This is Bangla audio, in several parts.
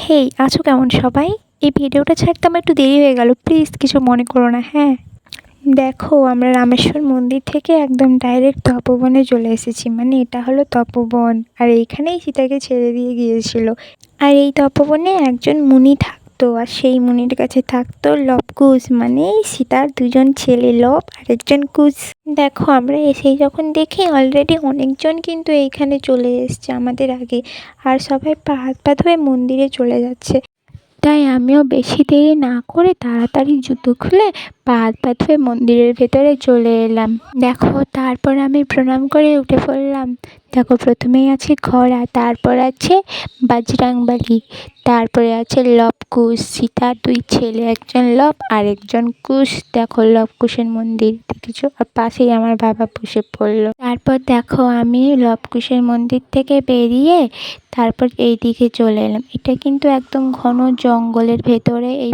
হেই, আছো কেমন সবাই? এই ভিডিওটা ছাড়তে আমার একটু দেরি হয়ে গেল, প্লিজ কিছু মনে করো না। হ্যাঁ, দেখো আমরা রামেশ্বর মন্দির থেকে একদম ডাইরেক্ট তপোবনে চলে এসেছি। মানে এটা হলো তপোবন, আর এইখানেই সীতাকে ছেড়ে দিয়ে গিয়েছিল। আর এই তপোবনে একজন মুনি থাকতো, আর সেই মুনির কাছে থাকতো লবকুশ, মানে সীতার দুজন ছেলে, লব আর একজন কুশ। দেখো আমরা এসেই যখন দেখি অলরেডি অনেকজন কিন্তু এইখানে চলে এসছে আমাদের আগে, আর সবাই পা হাত পা ধুয়ে মন্দিরে চলে যাচ্ছে। তাই আমিও বেশি দেরি না করে তাড়াতাড়ি জুতো খুলে পা হাত পা ধুয়ে মন্দিরের ভেতরে চলে এলাম। দেখো তারপর আমি প্রণাম করে উঠে পড়লাম। দেখো প্রথমেই আছে ঘোড়া, তারপর আছে বজরংবলী, তারপরে আছে লবকুশ, সীতার দুই ছেলে, একজন লব আর একজন কুশ। দেখো লবকুশের মন্দির দেখেছো, আর পাশেই আমার বাবা বসে পড়লো। তারপর দেখো আমি লবকুশের মন্দির থেকে বেরিয়ে তারপর এই দিকে চলে এলাম। এটা কিন্তু একদম ঘন জঙ্গলের ভেতরে এই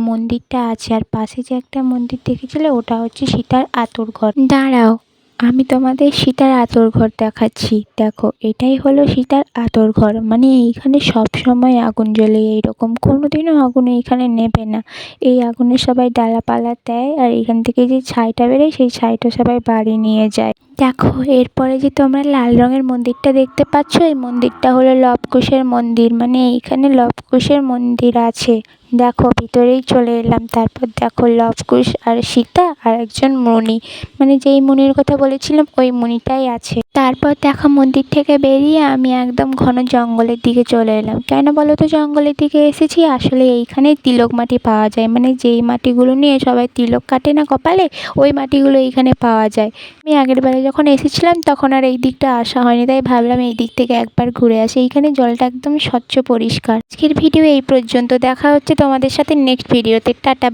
মন্দিরটা আছে, আর পাশে যে একটা মন্দির দেখেছিলে ওটা হচ্ছে সীতার আঁতুড়ঘর। দাঁড়াও, আমি তোমাদের সীতার আঁতুড়ঘর দেখাচ্ছি। দেখো এটাই হলো সীতার আঁতুড়ঘর, মানে এইখানে সব সময় আগুন জ্বলে, এইরকম কোনোদিনও আগুন এইখানে নেবে না। এই আগুনে সবাই ডালাপালা দেয়, আর এখান থেকে যে ছাইটা বেরোয় সেই ছাইটা সবাই বাড়ি নিয়ে যায়। দেখো এরপরে যে তোমরা লাল রঙের মন্দিরটা দেখতে পাচ্ছ, এই মন্দিরটা হলো লবকুশের মন্দির, মানে এইখানে লবকুশের মন্দির আছে। দেখো ভিতরেই চলে এলাম। তারপর দেখো লবকুশ আর সীতা আর একজন মুনি, মানে যেই মুনির কথা বলেছিলাম ওই মুনিটাই আছে। তারপর দেখো মন্দির থেকে বেরিয়ে আমি একদম ঘন জঙ্গলের দিকে চলে এলাম। কেন বলো তো জঙ্গলের দিকে এসেছি? আসলে এইখানে তিলক মাটি পাওয়া যায়, মানে যেই মাটিগুলো নিয়ে সবাই তিলক কাটে না কপালে, ওই মাটিগুলো এইখানে পাওয়া যায়। আমি আগের বারে যখন এসেছিলাম তখন আর এই দিকটা আসা হয়নি, তাই ভাবলাম এই দিক থেকে একবার ঘুরে আসি। এইখানে জলটা একদম স্বচ্ছ পরিষ্কার। আজকের ভিডিও এই পর্যন্ত, দেখা হচ্ছে তোমাদের সাথে নেক্সট ভিডিওতে। টাটা।